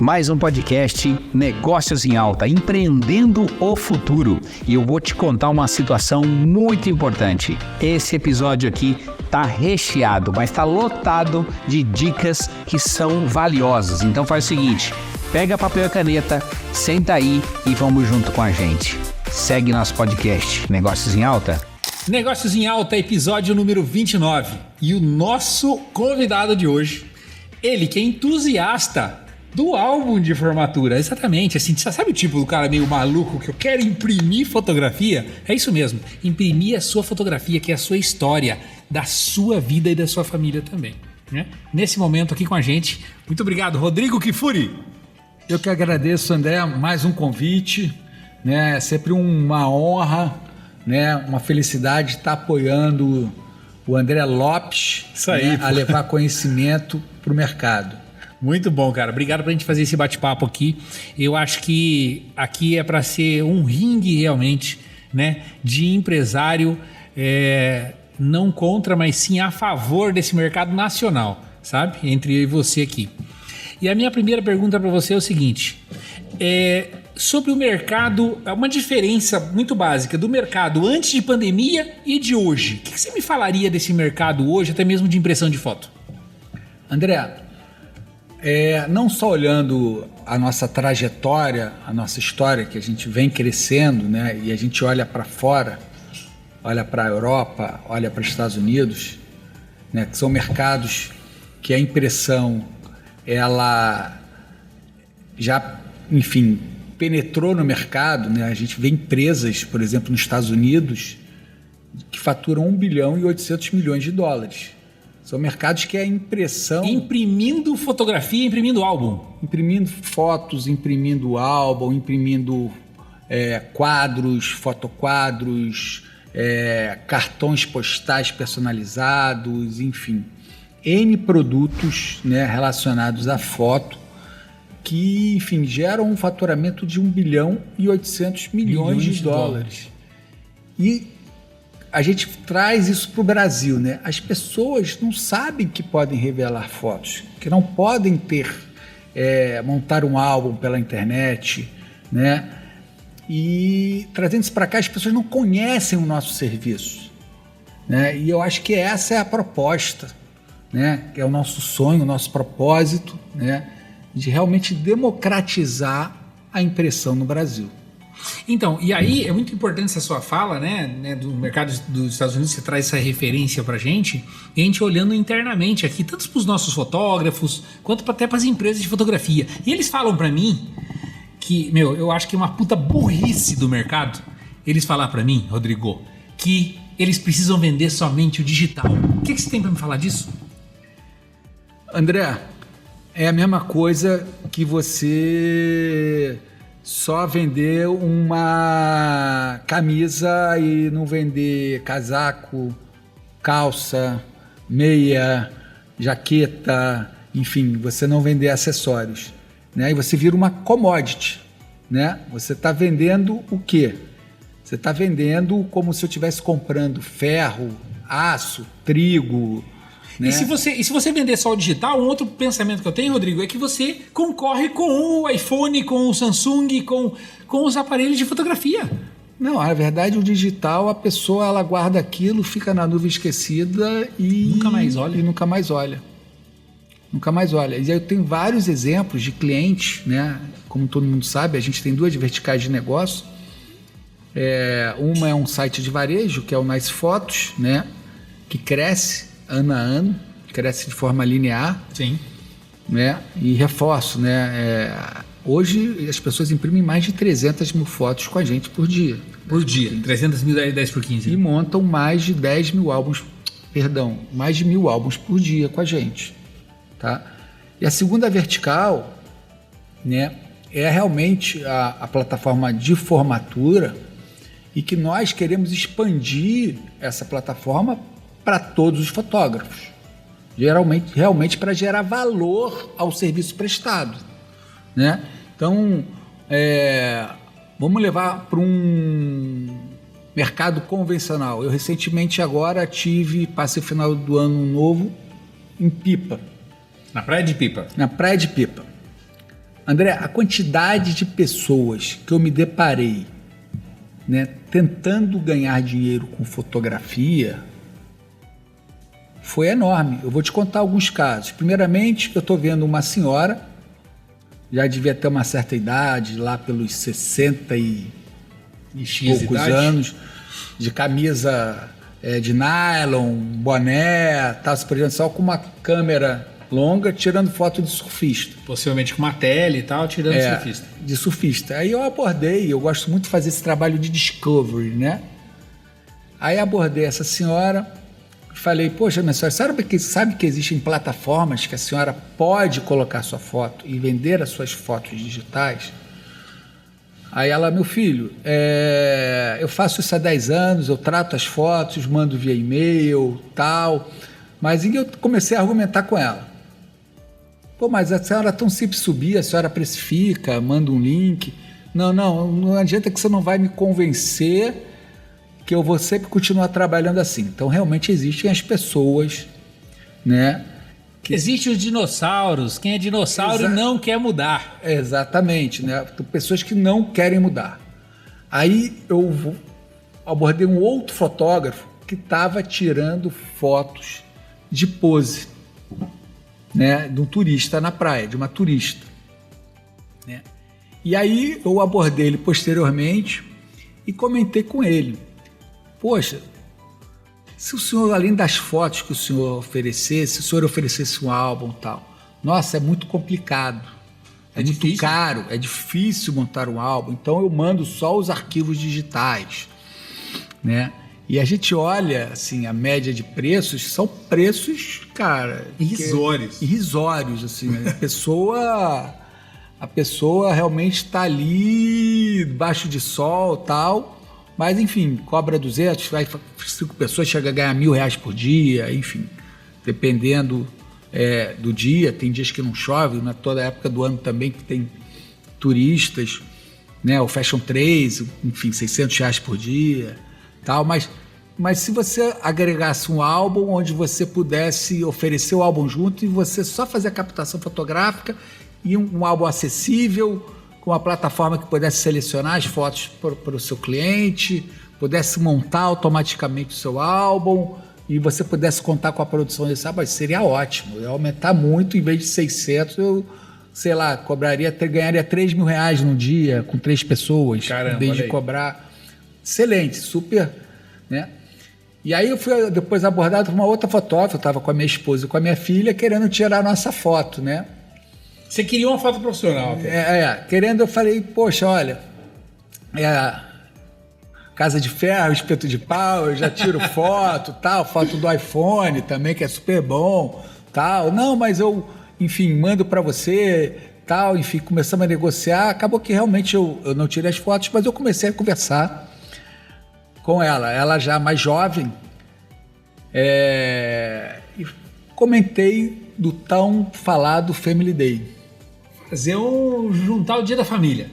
mais um podcast Negócios em Alta, empreendendo o futuro. E eu vou te contar uma situação muito importante. Esse episódio aqui tá recheado, mas tá lotado de dicas que são valiosas. Então faz o seguinte, pega papel e caneta, senta aí e vamos junto com a gente. Segue nosso podcast Negócios em Alta. Negócios em Alta, episódio número 29. E o nosso convidado de hoje, ele que é entusiasta do álbum de formatura. Exatamente, assim, você sabe o tipo do cara meio maluco que eu quero imprimir fotografia? É isso mesmo, imprimir a sua fotografia, que é a sua história, da sua vida e da sua família também, né? Nesse momento aqui com a gente, muito obrigado, Rodrigo Kifuri. Eu que agradeço, André, mais um convite, né? É sempre uma honra, né? Uma felicidade estar apoiando o André Lopes, isso aí, né? A levar conhecimento para o mercado. Muito bom, cara. Obrigado pra gente fazer esse bate-papo aqui. Eu acho que aqui é para ser um ringue realmente, né? De empresário, não contra, mas sim a favor desse mercado nacional, sabe? Entre eu e você aqui. E a minha primeira pergunta para você é o seguinte: sobre o mercado, uma diferença muito básica do mercado antes de pandemia e de hoje. O que você me falaria desse mercado hoje, até mesmo de impressão de foto? André, não só olhando a nossa trajetória, a nossa história, que a gente vem crescendo, né? E a gente olha para fora, olha para a Europa, olha para os Estados Unidos, né? Que são mercados que a impressão, ela já, enfim, penetrou no mercado, né? A gente vê empresas, por exemplo, nos Estados Unidos, que faturam 1 bilhão e 800 milhões de dólares. São mercados que a impressão... Imprimindo fotografia, imprimindo álbum. Imprimindo fotos, imprimindo álbum, imprimindo quadros, fotoquadros, cartões postais personalizados, enfim. N produtos, né, relacionados à foto que, enfim, geram um faturamento de 1 bilhão e 800 milhões de dólares. E a gente traz isso para o Brasil, né? As pessoas não sabem que podem revelar fotos, que não podem montar um álbum pela internet, né? E trazendo isso para cá, as pessoas não conhecem o nosso serviço, né? E eu acho que essa é a proposta, né? Que é o nosso sonho, o nosso propósito, né? De realmente democratizar a impressão no Brasil. Então, e aí é muito importante essa sua fala, né, do mercado dos Estados Unidos, você traz essa referência pra gente, e a gente olhando internamente aqui, tanto para os nossos fotógrafos, quanto até para as empresas de fotografia. E eles falam pra mim que, eu acho que é uma puta burrice do mercado, eles falar pra mim, Rodrigo, que eles precisam vender somente o digital. O que você tem pra me falar disso? André, é a mesma coisa que você só vender uma camisa e não vender casaco, calça, meia, jaqueta, enfim, você não vender acessórios, né? E você vira uma commodity, né? Você está vendendo o quê? Você está vendendo como se eu estivesse comprando ferro, aço, trigo, né? E se você vender só o digital, um outro pensamento que eu tenho, Rodrigo, é que você concorre com o iPhone, com o Samsung, com os aparelhos de fotografia. Não, na verdade o digital, a pessoa ela guarda aquilo, fica na nuvem esquecida e nunca mais olha. E nunca mais olha. Nunca mais olha. E eu tenho vários exemplos de clientes, né? Como todo mundo sabe, a gente tem 2 verticais de negócio. Uma é um site de varejo, que é o Nice Fotos, né? Que cresce ano a ano, cresce de forma linear. Sim. Né? E reforço, né? Hoje as pessoas imprimem mais de 300 mil fotos com a gente por dia. Por dia, 300 mil 10 por 15. E montam mais de 10.000 álbuns, mais de 1.000 álbuns por dia com a gente. Tá? E a segunda vertical, né, é realmente a plataforma de formatura, e que nós queremos expandir essa plataforma para todos os fotógrafos, realmente para gerar valor ao serviço prestado, né? Então, vamos levar para um mercado convencional. Eu recentemente agora passei o final do ano novo em Pipa. Na Praia de Pipa? Na Praia de Pipa. André, a quantidade de pessoas que eu me deparei, né, tentando ganhar dinheiro com fotografia foi enorme. Eu vou te contar alguns casos. Primeiramente, eu estou vendo uma senhora, já devia ter uma certa idade, lá pelos 60 e poucos anos, de camisa de nylon, boné, tá se projetando só com uma câmera longa, tirando foto de surfista. Possivelmente com uma tele e tal, tirando surfista. De surfista. Aí eu abordei, eu gosto muito de fazer esse trabalho de discovery, né? Aí abordei essa senhora, falei, poxa, minha senhora, sabe que existem plataformas que a senhora pode colocar sua foto e vender as suas fotos digitais? Aí ela, meu filho, eu faço isso há 10 anos, eu trato as fotos, mando via e-mail, tal, mas eu comecei a argumentar com ela. Pô, mas a senhora é tão simples subir, a senhora precifica, manda um link. Não adianta que você não vai me convencer que eu vou sempre continuar trabalhando assim. Então, realmente existem as pessoas, né? Existem os dinossauros. Quem é dinossauro não quer mudar. Exatamente, né? Pessoas que não querem mudar. Aí eu abordei um outro fotógrafo que estava tirando fotos de pose, né, de um turista na praia, de uma turista, né? E aí eu abordei ele posteriormente e comentei com ele, poxa, se o senhor, além das fotos que o senhor oferecesse, se o senhor oferecesse um álbum e tal, nossa, é muito complicado, é muito difícil. Caro, é difícil montar um álbum, então eu mando só os arquivos digitais, né? E a gente olha, assim, a média de preços, são preços, cara... Irrisórios. Irrisórios, assim. A pessoa realmente está ali, debaixo de sol e tal, mas, enfim, cobra 200, vai 5 pessoas, chega a ganhar R$1.000 por dia, enfim, dependendo do dia. Tem dias que não chove, não é toda a época do ano também que tem turistas, né? O Fashion 3, enfim, R$600 por dia, tal, mas se você agregasse um álbum onde você pudesse oferecer o álbum junto e você só fazer a captação fotográfica e um álbum acessível, com uma plataforma que pudesse selecionar as fotos para o seu cliente, pudesse montar automaticamente o seu álbum e você pudesse contar com a produção desse álbum, seria ótimo. Eu ia aumentar muito, em vez de 600, eu, sei lá, ganharia R$3.000 num dia com 3 pessoas. Caramba, em vez de cobrar. Excelente, super, né? E aí eu fui depois abordado por uma outra fotógrafa, eu estava com a minha esposa e com a minha filha, querendo tirar a nossa foto, né? Você queria uma foto profissional? Querendo, eu falei, poxa, olha, casa de ferro, espeto de pau, eu já tiro foto, tal, foto do iPhone também, que é super bom, tal. Não, mas eu, enfim, mando para você, tal, enfim, começamos a negociar, acabou que realmente eu não tirei as fotos, mas eu comecei a conversar com ela já mais jovem, e comentei do tão falado Family Day. Juntar o dia da família.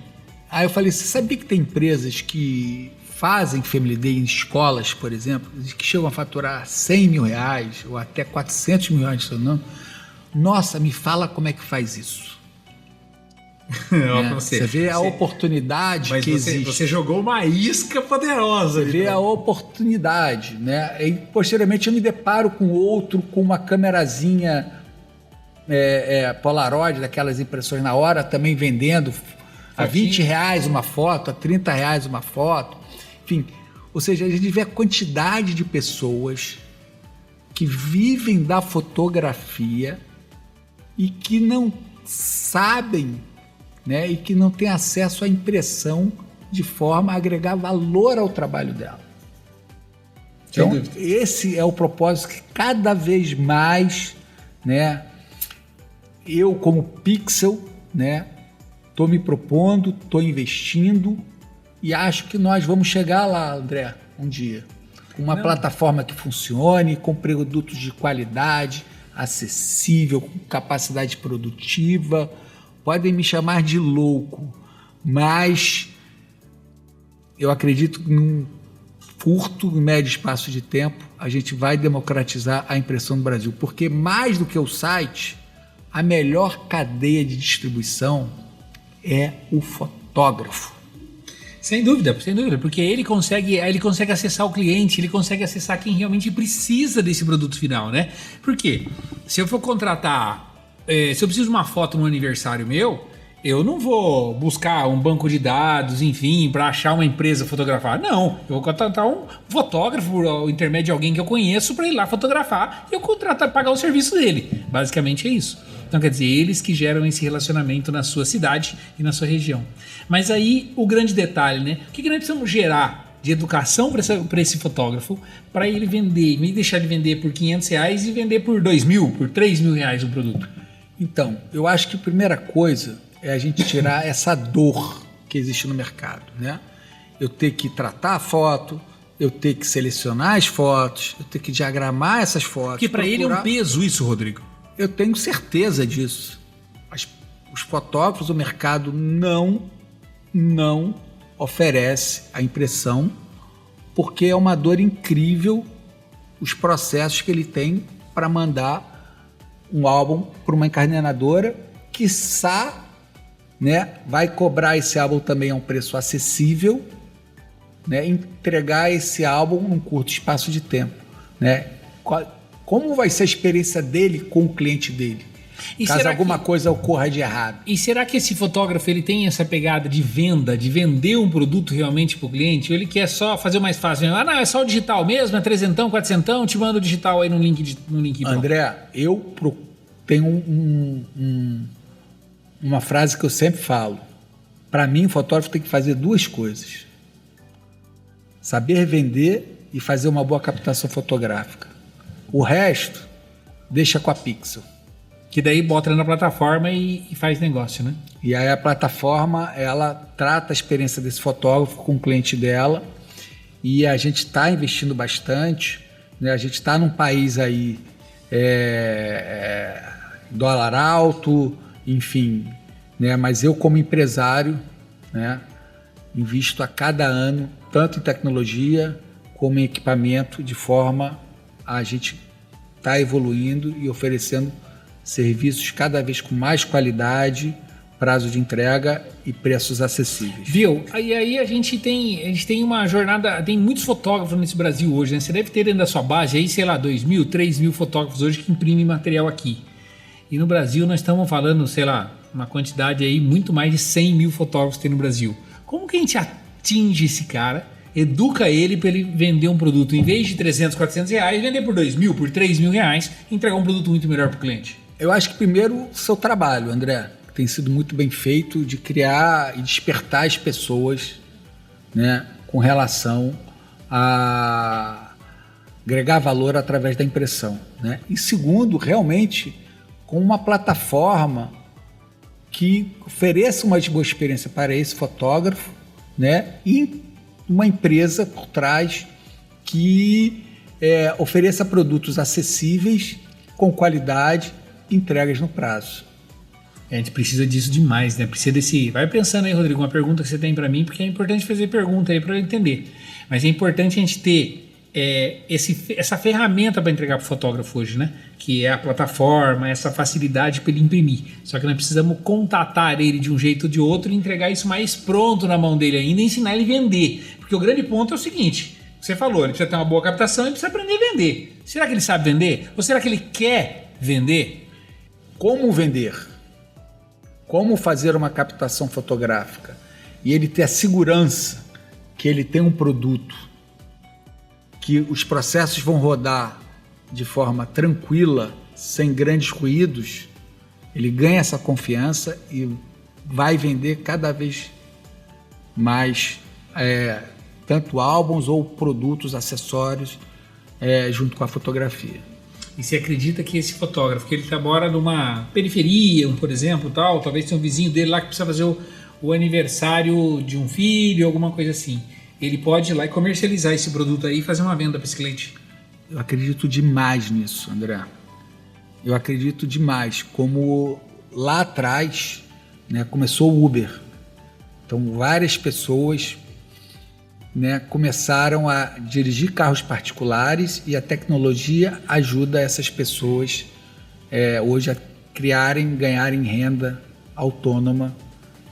Aí eu falei, você sabia que tem empresas que fazem Family Day em escolas, por exemplo, que chegam a faturar R$100.000 ou até R$400.000, se eu não. Nossa, me fala como é que faz isso. Você vê a oportunidade que existe. Você jogou uma isca poderosa. Você vê a oportunidade, né? E posteriormente eu me deparo com outro com uma câmerazinha Polaroid, daquelas impressões na hora, também vendendo a R$20 uma foto, a R$30 uma foto. Enfim, ou seja, a gente vê a quantidade de pessoas que vivem da fotografia e que não sabem, né, e que não tem acesso à impressão de forma a agregar valor ao trabalho dela. Então, esse é o propósito que cada vez mais, né, eu como Pixel, né, estou me propondo, estou investindo e acho que nós vamos chegar lá, André, um dia. Com uma plataforma que funcione, com produtos de qualidade, acessível, com capacidade produtiva. Podem me chamar de louco, mas eu acredito que num curto e médio espaço de tempo a gente vai democratizar a impressão no Brasil, porque mais do que o site, a melhor cadeia de distribuição é o fotógrafo. Sem dúvida, porque ele consegue acessar o cliente, ele consegue acessar quem realmente precisa desse produto final, né? Por quê? Se eu for contratar, se eu preciso de uma foto no aniversário meu, eu não vou buscar um banco de dados, enfim, para achar uma empresa fotografar. Não, eu vou contratar um fotógrafo por intermédio de alguém que eu conheço para ir lá fotografar e eu pagar o serviço dele. Basicamente é isso. Então, quer dizer, eles que geram esse relacionamento na sua cidade e na sua região. Mas aí, o grande detalhe, né? O que nós precisamos gerar de educação para esse fotógrafo, para ele vender, em vez de deixar de vender por R$500 e vender por R$2.000, por R$3.000 o produto? Então, eu acho que a primeira coisa é a gente tirar essa dor que existe no mercado, né? Eu ter que tratar a foto, eu ter que selecionar as fotos, eu ter que diagramar essas fotos. Porque para ele é um peso isso, Rodrigo. Eu tenho certeza disso. Os fotógrafos, o mercado não oferece a impressão, porque é uma dor incrível os processos que ele tem para mandar um álbum para uma encadenadora, quiçá, né, vai cobrar esse álbum também a um preço acessível, né, entregar esse álbum num curto espaço de tempo, né? Como vai ser a experiência dele com o cliente dele? Caso alguma coisa ocorra de errado. E será que esse fotógrafo ele tem essa pegada de venda, de vender um produto realmente para o cliente? Ou ele quer só fazer o mais fácil? Ah, não, é só o digital mesmo, é 300, 400, te mando o digital aí no link. André, eu tenho uma frase que eu sempre falo. Para mim, o fotógrafo tem que fazer duas coisas. Saber vender e fazer uma boa captação fotográfica. O resto, deixa com a Pixel. Que daí bota na plataforma e faz negócio, né? E aí a plataforma, ela trata a experiência desse fotógrafo com o cliente dela, e a gente está investindo bastante, né? A gente está num país aí, dólar alto, enfim, né? Mas eu como empresário, né, invisto a cada ano, tanto em tecnologia como em equipamento, de forma a gente está evoluindo e oferecendo serviços cada vez com mais qualidade, prazo de entrega e preços acessíveis. Viu? Aí a gente tem uma jornada, tem muitos fotógrafos nesse Brasil hoje, né? Você deve ter dentro da sua base aí, sei lá, 2.000, 3.000 fotógrafos hoje que imprimem material aqui. E no Brasil nós estamos falando, sei lá, uma quantidade aí, muito mais de 100.000 fotógrafos tem no Brasil. Como que a gente atinge esse cara, educa ele para ele vender um produto, em vez de 300, 400 reais, vender por 2.000, por 3.000 reais, entregar um produto muito melhor para o cliente? Eu acho que primeiro o seu trabalho, André, tem sido muito bem feito de criar e despertar as pessoas, né, com relação a agregar valor através da impressão, né? E segundo, realmente, com uma plataforma que ofereça uma boa experiência para esse fotógrafo, né? E uma empresa por trás que ofereça produtos acessíveis, com qualidade, entregas no prazo. A gente precisa disso demais, né? Precisa desse... Vai pensando aí, Rodrigo, uma pergunta que você tem para mim, porque é importante fazer pergunta aí para eu entender. Mas é importante a gente ter essa ferramenta para entregar para o fotógrafo hoje, né? Que é a plataforma, essa facilidade para ele imprimir. Só que nós precisamos contatar ele de um jeito ou de outro e entregar isso mais pronto na mão dele ainda e ensinar ele a vender. Porque o grande ponto é o seguinte, você falou, ele precisa ter uma boa captação, ele precisa aprender a vender. Será que ele sabe vender? Ou será que ele quer vender? Como vender? Como fazer uma captação fotográfica? E ele ter a segurança que ele tem um produto, que os processos vão rodar de forma tranquila, sem grandes ruídos, ele ganha essa confiança e vai vender cada vez mais tanto álbuns ou produtos, acessórios, junto com a fotografia. E você acredita que esse fotógrafo, que ele mora numa periferia, por exemplo, tal, talvez tenha um vizinho dele lá que precisa fazer o aniversário de um filho, alguma coisa assim, ele pode ir lá e comercializar esse produto aí e fazer uma venda para esse cliente? Eu acredito demais nisso, André. Eu acredito demais. Como lá atrás, né, começou o Uber. Então, várias pessoas, né, começaram a dirigir carros particulares e a tecnologia ajuda essas pessoas hoje a ganharem renda autônoma,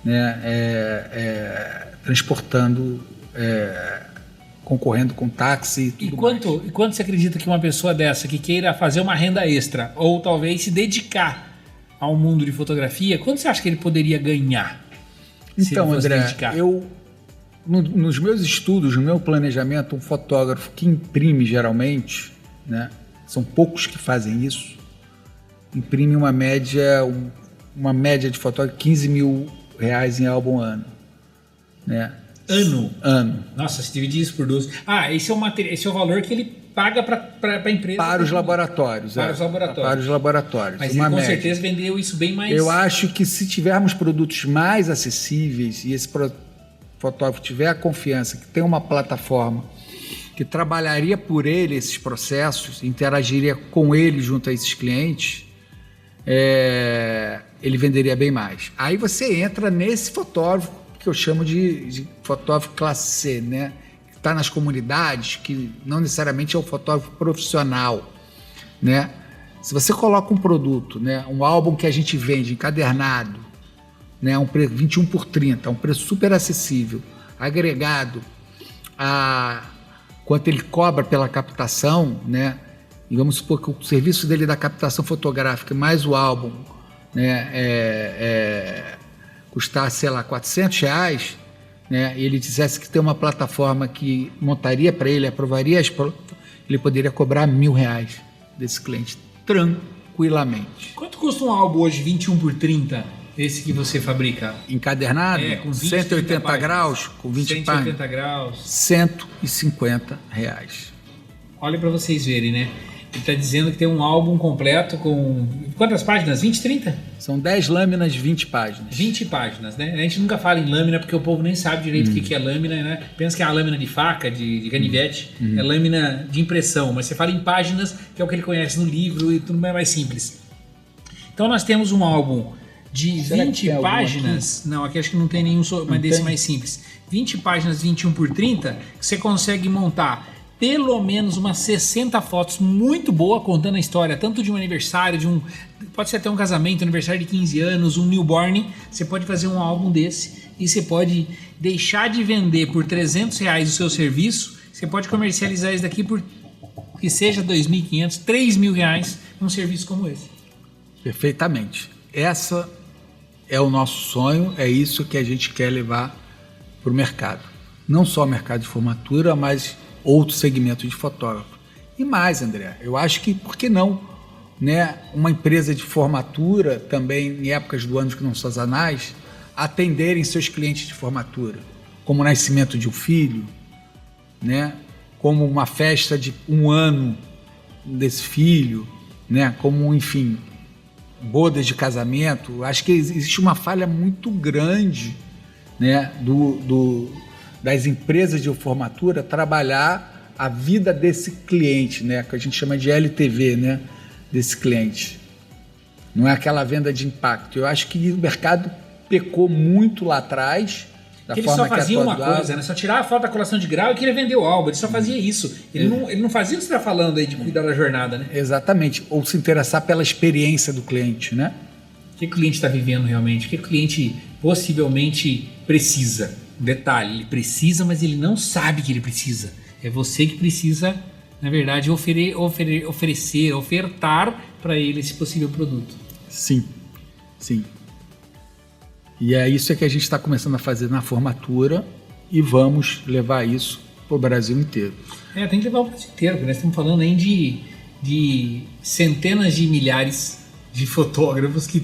né, transportando, concorrendo com táxi e tudo mais. E quanto você acredita que uma pessoa dessa que queira fazer uma renda extra ou talvez se dedicar ao mundo de fotografia, quanto você acha que ele poderia ganhar? Então, André, nos meus estudos, no meu planejamento, um fotógrafo que imprime geralmente, né, são poucos que fazem isso, imprime uma média de fotógrafo de R$15.000 em álbum ano, né? Ano. Nossa, se dividir isso por 12. Esse é o valor que ele paga para a empresa. Para os laboratórios. Para os laboratórios. Mas ele com certeza vendeu isso bem mais... Eu acho que se tivermos produtos mais acessíveis e esse fotógrafo tiver a confiança que tem uma plataforma que trabalharia por ele esses processos, interagiria com ele junto a esses clientes, ele venderia bem mais. Aí você entra nesse fotógrafo que eu chamo de fotógrafo classe C, né? Que está nas comunidades, que não necessariamente é um fotógrafo profissional, né? Se você coloca um produto, né, um álbum que a gente vende encadernado, né, um preço 21 por 30, um preço super acessível, agregado a quanto ele cobra pela captação, né? E vamos supor que o serviço dele da captação fotográfica mais o álbum, né, custar, sei lá, R$400, né, e ele dissesse que tem uma plataforma que montaria para ele, aprovaria ele poderia cobrar R$1.000 desse cliente, tranquilamente. Quanto custa um álbum hoje, 21 por 30, esse que você fabrica? Encadernado? Com 20, 180 graus, com 20 páginas. 180 graus. R$150. Olha para vocês verem, né? Ele está dizendo que tem um álbum completo com... Quantas páginas? 20, 30? São 10 lâminas, 20 páginas. 20 páginas, né? A gente nunca fala em lâmina porque o povo nem sabe direito o que é lâmina, né? Pensa que é a lâmina de faca, de canivete, é lâmina de impressão. Mas você fala em páginas, que é o que ele conhece no livro e tudo mais simples. Então nós temos um álbum de 20 páginas. Não, aqui acho que não tem nenhum, mas desse mais simples. 20 páginas, 21 por 30, que você consegue montar pelo menos umas 60 fotos muito boa, contando a história tanto de um aniversário, pode ser até um casamento, aniversário de 15 anos, um newborn. Você pode fazer um álbum desse e você pode deixar de vender por R$300 o seu serviço. Você pode comercializar isso daqui por que seja R$2.500, R$3.000 um serviço como esse. Perfeitamente. Essa é o nosso sonho, é isso que a gente quer levar para o mercado. Não só o mercado de formatura, mas outro segmento de fotógrafo. E mais, André, eu acho que, por que não, né, uma empresa de formatura, também em épocas do ano que não são sazonais, atenderem seus clientes de formatura, como o nascimento de um filho, né, como uma festa de 1 ano desse filho, né, como, enfim, bodas de casamento. Acho que existe uma falha muito grande, né, das empresas de formatura trabalhar a vida desse cliente, né, que a gente chama de LTV, né, desse cliente. Não é aquela venda de impacto. Eu acho que o mercado pecou muito lá atrás. Ele só fazia uma coisa, né? Só tirava a foto da colação de grau e queria vender o álbum. Ele só fazia isso. Ele não fazia o que você está falando aí de cuidar da jornada, né? Exatamente. Ou se interessar pela experiência do cliente, né? O que o cliente está vivendo realmente? O que o cliente possivelmente precisa? Detalhe, ele precisa, mas ele não sabe que ele precisa. É você que precisa, na verdade, oferecer, ofertar para ele esse possível produto. Sim, sim. E é isso que a gente está começando a fazer na formatura e vamos levar isso para o Brasil inteiro. Tem que levar o Brasil inteiro, porque nós estamos falando aí de centenas de milhares de fotógrafos que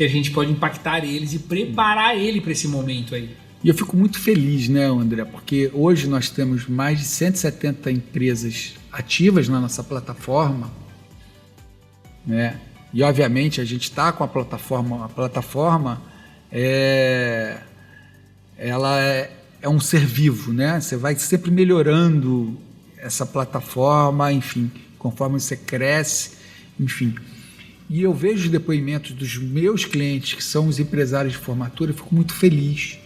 a gente pode impactar eles e preparar ele para esse momento aí. E eu fico muito feliz, né, André, porque hoje nós temos mais de 170 empresas ativas na nossa plataforma, né? E obviamente a gente está com a plataforma ela é um ser vivo, né? Você vai sempre melhorando essa plataforma, enfim, conforme você cresce, enfim. E eu vejo os depoimentos dos meus clientes, que são os empresários de formatura, eu fico muito feliz,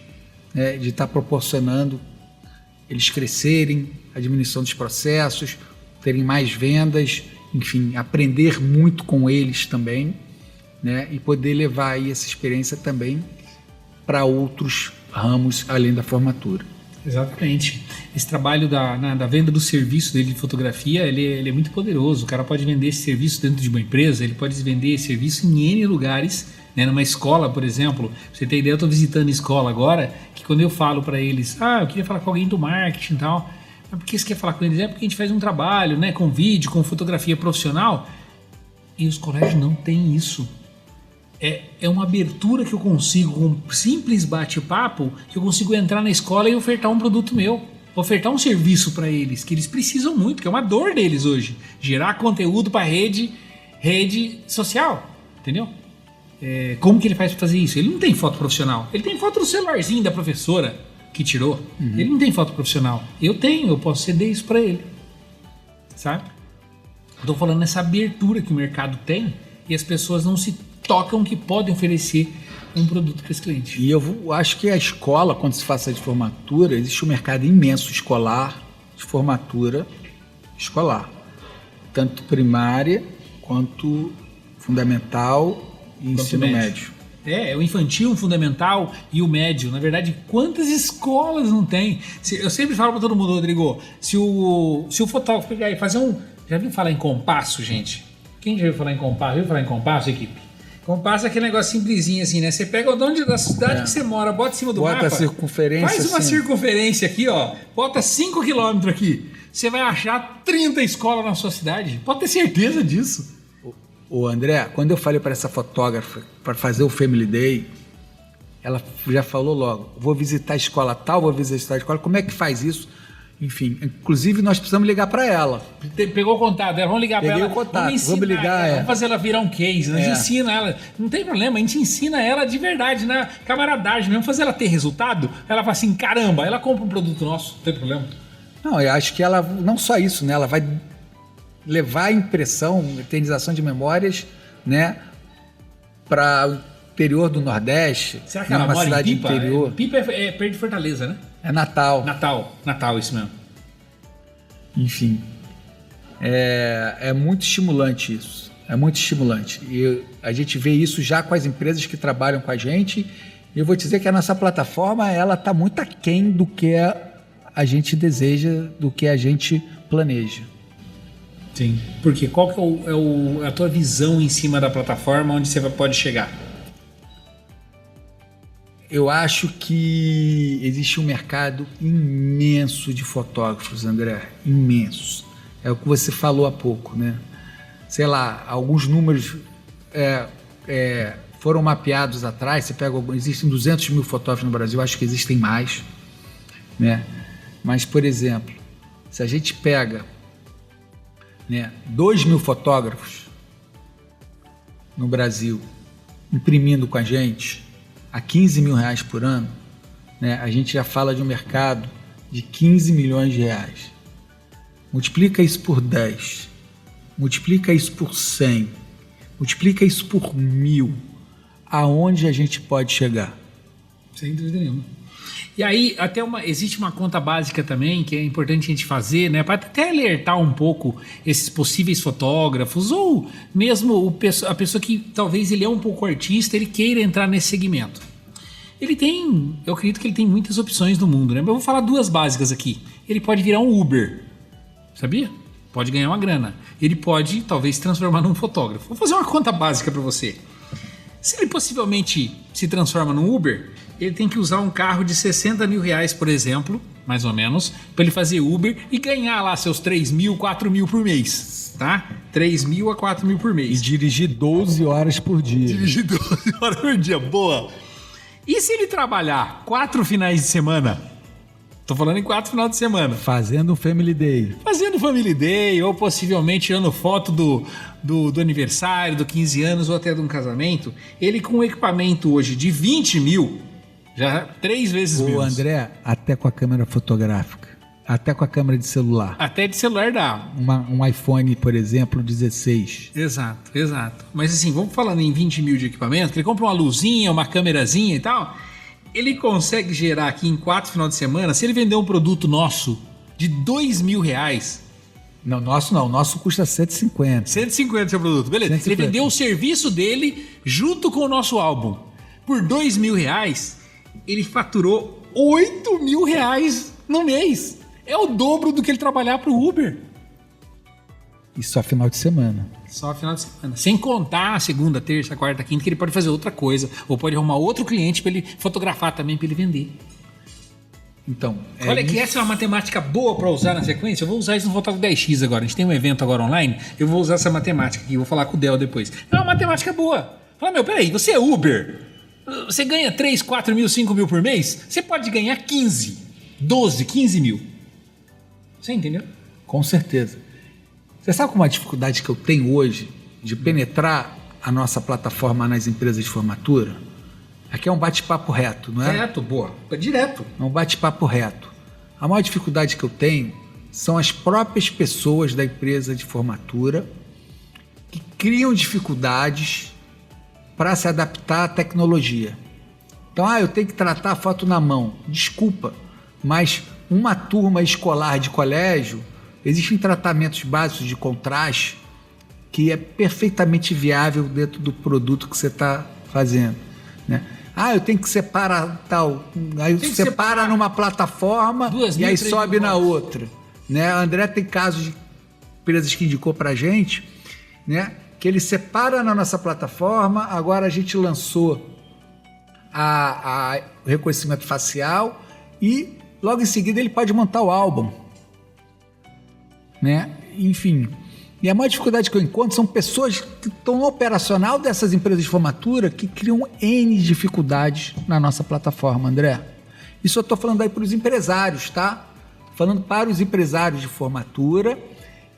né, de estar proporcionando eles crescerem, a diminuição dos processos, terem mais vendas, enfim, aprender muito com eles também, né, e poder levar aí essa experiência também para outros ramos além da formatura. Exatamente. Esse trabalho da venda do serviço dele de fotografia, ele é muito poderoso. O cara pode vender esse serviço dentro de uma empresa, ele pode vender esse serviço em N lugares, né? Numa escola, por exemplo. Pra você ter ideia, eu estou visitando escola agora, que quando eu falo para eles, eu queria falar com alguém do marketing e tal, mas por que você quer falar com eles? É porque a gente faz um trabalho, né, com vídeo, com fotografia profissional, e os colégios não têm isso. É uma abertura que eu consigo, com um simples bate-papo, que eu consigo entrar na escola e ofertar um produto meu, ofertar um serviço para eles, que eles precisam muito, que é uma dor deles hoje, gerar conteúdo para rede social, entendeu? Como que ele faz para fazer isso? Ele não tem foto profissional, ele tem foto do celularzinho da professora que tirou, ele não tem foto profissional, eu posso ceder isso para ele, sabe? Estou falando nessa abertura que o mercado tem e as pessoas não se tocam que podem oferecer um produto para esse cliente. E eu acho que a escola, quando se faz de formatura, existe um mercado imenso escolar, de formatura escolar. Tanto primária, quanto fundamental e ensino médio. O infantil, o fundamental e o médio. Na verdade, quantas escolas não tem? Eu sempre falo para todo mundo, Rodrigo, se o fotógrafo pegar e fazer um... Já viu falar em compasso, gente? Quem já viu falar em compasso? Viu falar em compasso, equipe? Compasso é aquele negócio simplesinho assim, né? Você pega o nome da cidade que você mora, bota em cima do mapa. Bota a circunferência. Faz uma circunferência aqui, ó. Bota 5 km aqui. Você vai achar 30 escolas na sua cidade. Pode ter certeza disso. Ô André, quando eu falei para essa fotógrafa para fazer o Family Day, ela já falou logo, vou visitar a escola tal, vou visitar a escola, como é que faz isso? Enfim, inclusive nós precisamos ligar para ela. Pegou o contato dela, vamos ligar para ela. Vamos ligar, vamos fazer ela virar um case, a gente ensina ela, não tem problema, a gente ensina ela de verdade, na camaradagem mesmo, fazer ela ter resultado, ela fala assim, caramba, ela compra um produto nosso, não tem problema. Não, eu acho que ela, não só isso, né, ela vai levar a impressão, eternização de memórias, né, para o interior do Nordeste. Será que ela mora cidade em Pipa? Interior. Pipa é perto de Fortaleza, né? É Natal, isso mesmo. Enfim, é muito estimulante isso. É muito estimulante. E a gente vê isso já com as empresas que trabalham com a gente. E eu vou te dizer que a nossa plataforma ela está muito aquém do que a gente deseja, do que a gente planeja. Sim. Porque qual que é a tua visão em cima da plataforma onde você pode chegar? Eu acho que existe um mercado imenso de fotógrafos, André, imenso. É o que você falou há pouco, né? Sei lá, alguns números foram mapeados atrás. Existem 200 mil fotógrafos no Brasil, acho que existem mais, né? Mas, por exemplo, se a gente pega, né, 2 mil fotógrafos no Brasil imprimindo com a gente a 15 mil reais por ano, né, a gente já fala de um mercado de 15 milhões de reais. Multiplica isso por 10, multiplica isso por 100, multiplica isso por 1000. Aonde a gente pode chegar? Sem dúvida nenhuma. E aí, existe uma conta básica também que é importante a gente fazer, né, para até alertar um pouco esses possíveis fotógrafos ou mesmo a pessoa que talvez ele é um pouco artista, ele queira entrar nesse segmento. Eu acredito que ele tem muitas opções no mundo, né? Mas eu vou falar 2 básicas aqui. Ele pode virar um Uber, sabia? Pode ganhar uma grana. Ele pode, talvez, se transformar num fotógrafo. Vou fazer uma conta básica para você. Se ele possivelmente se transforma num Uber, ele tem que usar um carro de 60 mil reais, por exemplo, mais ou menos, para ele fazer Uber e ganhar lá seus 3 mil, 4 mil por mês, tá? 3 mil a 4 mil por mês. E dirigir 12 horas por dia. Dirigir 12 horas por dia, boa. E se ele trabalhar 4 finais de semana? Tô falando em 4 finais de semana. Fazendo um Family Day. Fazendo Family Day, ou possivelmente tirando foto do aniversário, do 15 anos, ou até de um casamento. Ele com um equipamento hoje de 20 mil, já 3 vezes menos. O André, até com a câmera fotográfica. Até com a câmera de celular. Até de celular dá. Um iPhone, por exemplo, 16. Exato. Mas assim, vamos falando em 20 mil de equipamento, que ele compra uma luzinha, uma câmerazinha e tal, ele consegue gerar aqui em 4 finais de semana, se ele vender um produto nosso de 2 mil reais... Não, o nosso custa 150. 150 seu produto, beleza. 150. Ele vendeu o serviço dele junto com o nosso álbum. Por 2 mil reais, ele faturou R$8.000 no mês. É o dobro do que ele trabalhar para o Uber. E só final de semana. Só final de semana. Sem contar a segunda, terça, quarta, quinta, que ele pode fazer outra coisa. Ou pode arrumar outro cliente para ele fotografar também, para ele vender. Então, olha que essa é uma matemática boa para usar na sequência. Eu vou usar isso no Fotógrafo 10X agora. A gente tem um evento agora online. Eu vou usar essa matemática aqui. Vou falar com o Del depois. É uma matemática boa. Fala, peraí, você é Uber. Você ganha 3, 4 mil, 5 mil por mês. Você pode ganhar 15, 12, 15 mil. Você entendeu? Com certeza. Você sabe qual é a dificuldade que eu tenho hoje de penetrar a nossa plataforma nas empresas de formatura? Aqui é um bate-papo reto, não é? Reto, boa. É direto. É um bate-papo reto. A maior dificuldade que eu tenho são as próprias pessoas da empresa de formatura que criam dificuldades para se adaptar à tecnologia. Então, eu tenho que tratar a foto na mão. Desculpa, mas uma turma escolar de colégio, existem tratamentos básicos de contraste que é perfeitamente viável dentro do produto que você está fazendo, né? Eu tenho que separar tal. Aí você separa numa plataforma e aí sobe na outra, né? A André tem casos de empresas que indicou para a gente, né? Que ele separa na nossa plataforma. Agora a gente lançou o reconhecimento facial e logo em seguida ele pode montar o álbum, né? Enfim. E a maior dificuldade que eu encontro são pessoas que estão no operacional dessas empresas de formatura que criam N dificuldades na nossa plataforma, André. Isso eu estou falando aí para os empresários, tá? Falando para os empresários de formatura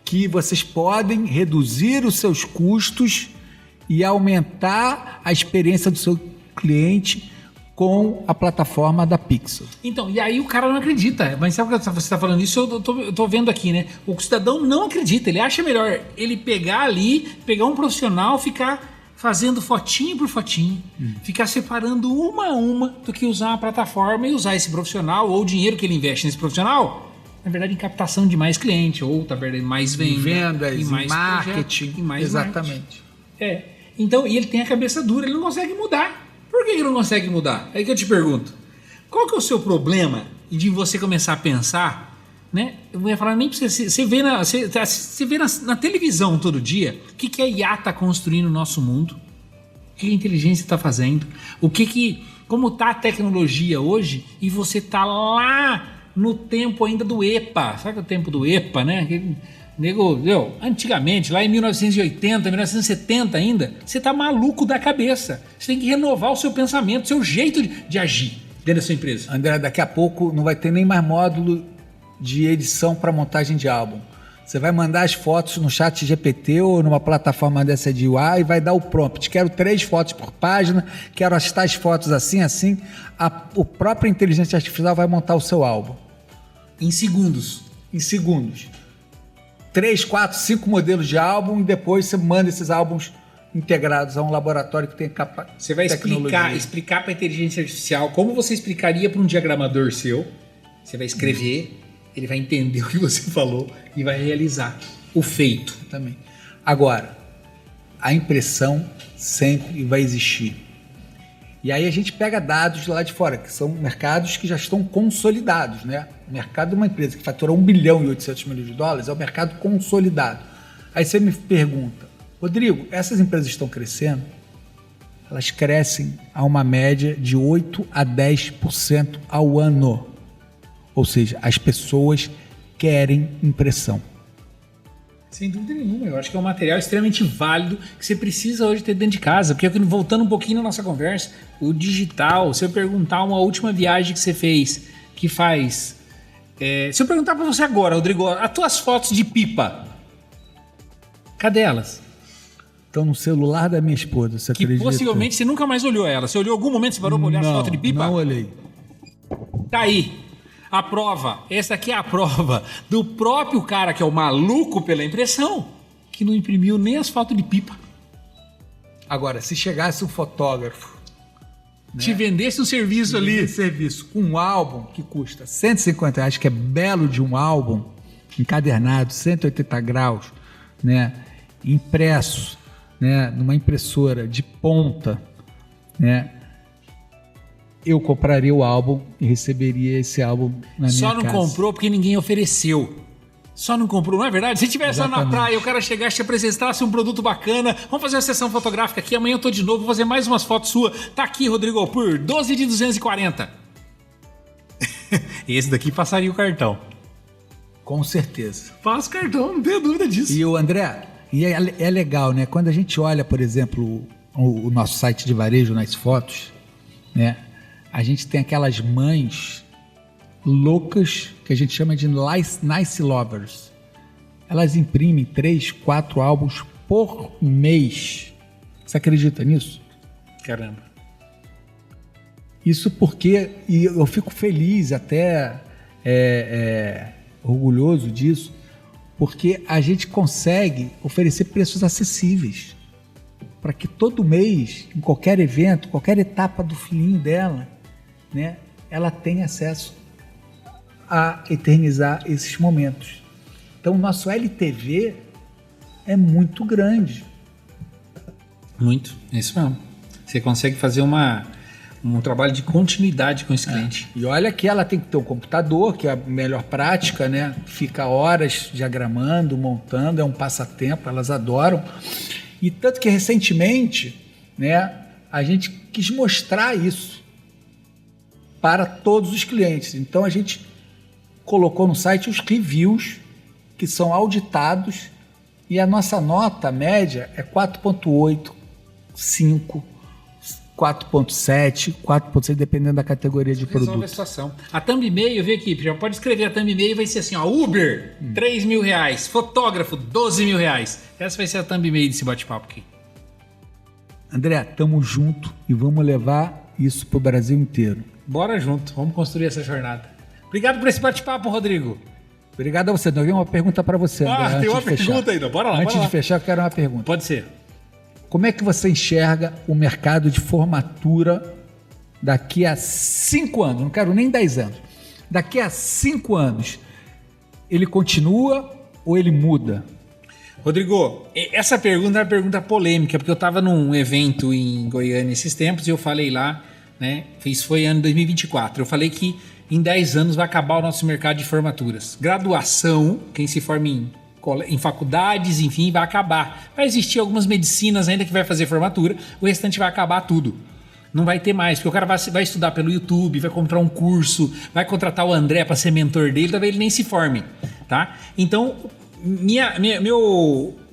que vocês podem reduzir os seus custos e aumentar a experiência do seu cliente com a plataforma da Pixel. Então, e aí o cara não acredita. Mas sabe que você está falando isso? Eu tô vendo aqui, né? O cidadão não acredita. Ele acha melhor ele pegar um profissional, ficar fazendo fotinho por fotinho, ficar separando uma a uma do que usar a plataforma e usar esse profissional ou o dinheiro que ele investe nesse profissional, na verdade, em captação de mais cliente ou, na verdade, mais vendas, em mais marketing. Projeto, mais exatamente. Marketing. Então, e ele tem a cabeça dura, ele não consegue mudar. Por que ele não consegue mudar? É que eu te pergunto. Qual que é o seu problema de você começar a pensar, né? Eu ia falar nem pra você. Você vê na televisão todo dia o que a IA está construindo no nosso mundo, o que a inteligência está fazendo, como está a tecnologia hoje, e você está lá no tempo ainda do EPA. Sabe o tempo do EPA, né? Antigamente, lá em 1980, 1970 ainda, você tá maluco da cabeça. Você tem que renovar o seu pensamento, o seu jeito de agir dentro da sua empresa. André, daqui a pouco não vai ter nem mais módulo de edição para montagem de álbum. Você vai mandar as fotos no chat GPT ou numa plataforma dessa de UI e vai dar o prompt. Quero 3 fotos por página, quero as tais fotos assim. O próprio inteligência artificial vai montar o seu álbum. Em segundos. 3, 4, 5 modelos de álbum e depois você manda esses álbuns integrados a um laboratório que tem capacidade. Você vai explicar para a inteligência artificial como você explicaria para um diagramador seu. Você vai escrever, ele vai entender o que você falou e vai realizar o feito. Também. Agora, a impressão sempre vai existir. E aí a gente pega dados de lá de fora, que são mercados que já estão consolidados, né? O mercado de uma empresa que fatura 1 bilhão e 800 milhões de dólares é um mercado consolidado. Aí você me pergunta, Rodrigo, essas empresas estão crescendo? Elas crescem a uma média de 8 a 10% ao ano. Ou seja, as pessoas querem impressão. Sem dúvida nenhuma, eu acho que é um material extremamente válido que você precisa hoje ter dentro de casa, porque voltando um pouquinho na nossa conversa, o digital, se eu perguntar uma última viagem que você fez, que faz... se eu perguntar para você agora, Rodrigo, as tuas fotos de pipa, cadê elas? Estão no celular da minha esposa, você acredita? Que possivelmente você nunca mais olhou ela. Você olhou algum momento, você parou para olhar as fotos de pipa? Não olhei. Tá aí. A prova, essa aqui é a prova do próprio cara que é o maluco pela impressão, que não imprimiu nem as fotos de pipa. Agora, se chegasse um fotógrafo, te vendesse um serviço ali. Serviço com um álbum que custa R$150, que é belo de um álbum, encadernado, 180 graus, né, impresso, né, numa impressora de ponta, né, eu compraria o álbum e receberia esse álbum na minha casa. Só não comprou porque ninguém ofereceu. Só não comprou, não é verdade? Se tivesse lá na praia, o cara chegasse e te apresentasse um produto bacana, vamos fazer uma sessão fotográfica aqui, amanhã eu tô de novo, vou fazer mais umas fotos suas. Tá aqui, Rodrigo, por 12 de 240. Esse daqui passaria o cartão. Com certeza. Passa o cartão, não tenho dúvida disso. E o André, é legal, né? Quando a gente olha, por exemplo, o nosso site de varejo nas fotos, né? A gente tem aquelas mães loucas que a gente chama de nice lovers. Elas imprimem 3, 4 álbuns por mês. Você acredita nisso? Caramba. Isso porque, e eu fico feliz, até orgulhoso disso, porque a gente consegue oferecer preços acessíveis para que todo mês, em qualquer evento, qualquer etapa do filhinho dela, né, ela tenha acesso a eternizar esses momentos. Então, o nosso LTV é muito grande. Muito, é isso mesmo. Você consegue fazer um trabalho de continuidade com esse cliente. E olha que ela tem que ter um computador, que é a melhor prática, né? Fica horas diagramando, montando, é um passatempo, elas adoram. E tanto que recentemente, né, a gente quis mostrar isso para todos os clientes. Então a gente colocou no site os reviews que são auditados e a nossa nota média é 4.8, 5, 4.7, 4.6, dependendo da categoria de produto. Resolve a situação. A thumb e-mail, eu vi aqui, já pode escrever a thumb e-mail, vai ser assim, ó, Uber, R$3.000, fotógrafo, R$12.000. Essa vai ser a thumb e-mail desse bate-papo aqui. André, tamo junto e vamos levar isso pro Brasil inteiro. Bora junto, vamos construir essa jornada. Obrigado por esse bate-papo, Rodrigo. Obrigado a você. Eu tenho uma pergunta para você, André. Tem uma pergunta ainda, bora lá. Antes de fechar, eu quero uma pergunta. Pode ser. Como é que você enxerga o mercado de formatura daqui a 5 anos? Não quero nem 10 anos. Daqui a 5 anos, ele continua ou ele muda? Rodrigo, essa pergunta é uma pergunta polêmica, porque eu estava num evento em Goiânia esses tempos e eu falei lá, né? Isso foi ano 2024. Eu falei que em 10 anos vai acabar o nosso mercado de formaturas. Graduação, quem se forma em faculdades, enfim, vai acabar. Vai existir algumas medicinas ainda que vai fazer formatura, o restante vai acabar tudo. Não vai ter mais, porque o cara vai estudar pelo YouTube, vai comprar um curso, vai contratar o André para ser mentor dele, talvez ele nem se forme, tá? Então,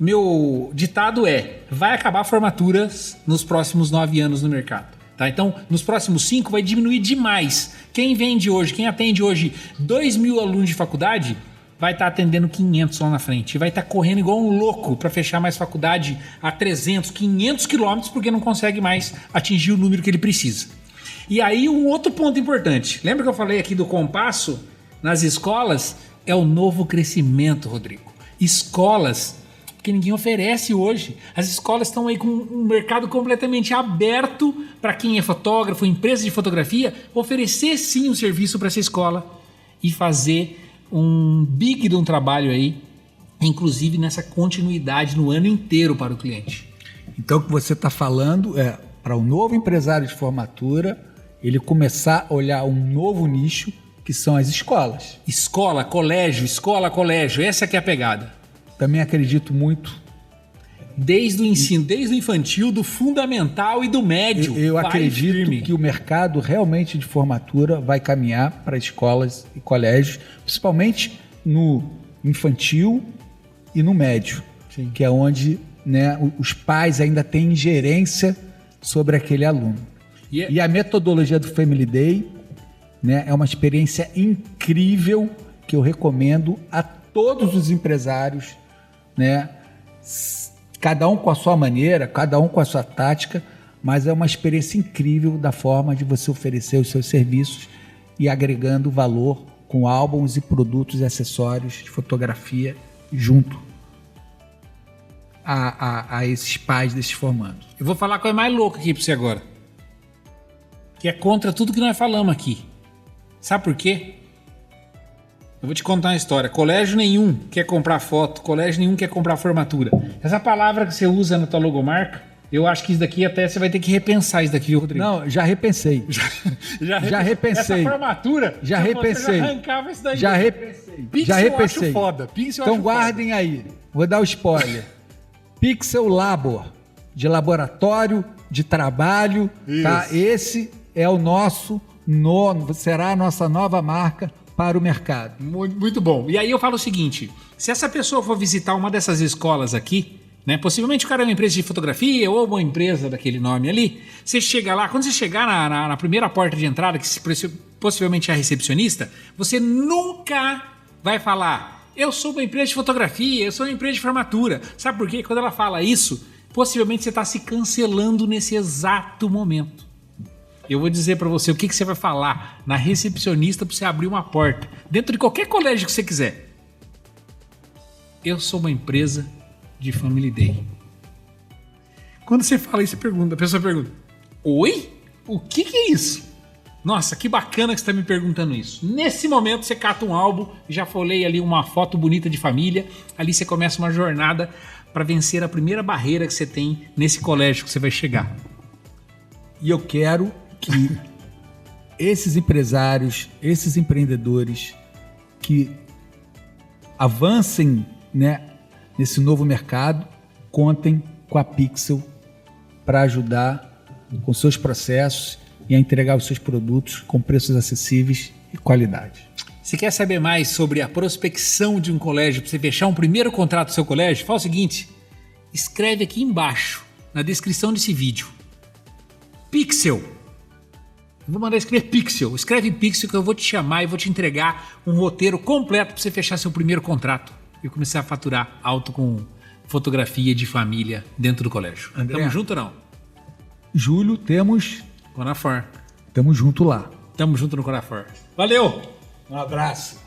meu ditado é, vai acabar formaturas nos próximos 9 anos no mercado. Tá? Então, nos próximos 5 vai diminuir demais. Quem vende hoje, quem atende hoje 2.000 alunos de faculdade, vai estar atendendo 500 lá na frente. Vai estar correndo igual um louco para fechar mais faculdade a 300, 500 quilômetros, porque não consegue mais atingir o número que ele precisa. E aí, um outro ponto importante. Lembra que eu falei aqui do compasso nas escolas? É o novo crescimento, Rodrigo. Escolas que ninguém oferece hoje. As escolas estão aí com um mercado completamente aberto para quem é fotógrafo, empresa de fotografia, oferecer sim um serviço para essa escola e fazer um big de um trabalho aí, inclusive nessa continuidade no ano inteiro para o cliente. Então o que você está falando é para o novo empresário de formatura ele começar a olhar um novo nicho que são as escolas. Escola, colégio, essa que é a pegada. Também acredito muito. Desde o ensino, desde o infantil, do fundamental e do médio. Eu acredito que o mercado realmente de formatura vai caminhar para escolas e colégios, principalmente no infantil e no médio, sim, que é onde, né, os pais ainda têm ingerência sobre aquele aluno. E a metodologia do Family Day, né, é uma experiência incrível que eu recomendo a todos os empresários, né? Cada um com a sua maneira, cada um com a sua tática, mas é uma experiência incrível da forma de você oferecer os seus serviços e agregando valor com álbuns e produtos e acessórios de fotografia junto a esses pais desses formandos. Eu vou falar coisa mais louca aqui para você agora, que é contra tudo que nós falamos aqui. Sabe por quê? Eu vou te contar uma história. Colégio nenhum quer comprar foto, colégio nenhum quer comprar formatura. Essa palavra que você usa na tua logomarca, Eu acho que isso daqui até você vai ter que repensar isso daqui, viu, Rodrigo? Não, já repensei. Já repensei. Essa formatura, Já repensei. já arrancava isso daí. Já repensei. Pixel Já eu repensei. acho foda. Pixel eu Então acho guardem aí. Vou dar o spoiler. Pixel Labor, de laboratório, de trabalho, tá? Esse é o nosso será a nossa nova marca para o mercado. Muito bom. E aí eu falo o seguinte, se essa pessoa for visitar uma dessas escolas aqui, né, possivelmente o cara é uma empresa de fotografia ou uma empresa daquele nome ali, você chega lá, quando você chegar na primeira porta de entrada, que possivelmente é a recepcionista, você nunca vai falar, eu sou uma empresa de fotografia, eu sou uma empresa de formatura. Sabe por quê? Quando ela fala isso, possivelmente você está se cancelando nesse exato momento. Eu vou dizer para você o que você vai falar na recepcionista para você abrir uma porta, dentro de qualquer colégio que você quiser. Eu sou uma empresa de Family Day. Quando você fala isso, a pessoa pergunta, oi? O que é isso? Nossa, que bacana que você está me perguntando isso. Nesse momento você cata um álbum, já folheia ali uma foto bonita de família, ali você começa uma jornada para vencer a primeira barreira que você tem nesse colégio que você vai chegar. E eu quero que esses empresários, esses empreendedores que avancem, né, nesse novo mercado, contem com a Pixel para ajudar com seus processos e a entregar os seus produtos com preços acessíveis e qualidade. Se quer saber mais sobre a prospecção de um colégio para você fechar um primeiro contrato do seu colégio, fala o seguinte, escreve aqui embaixo, na descrição desse vídeo, Pixel. Eu vou mandar escrever Pixel. Escreve Pixel que eu vou te chamar e vou te entregar um roteiro completo para você fechar seu primeiro contrato e começar a faturar alto com fotografia de família dentro do colégio. André, Tamo junto ou não? Julho temos... Conafor. Tamo junto lá. Tamo junto no Conafor. Valeu! Um abraço.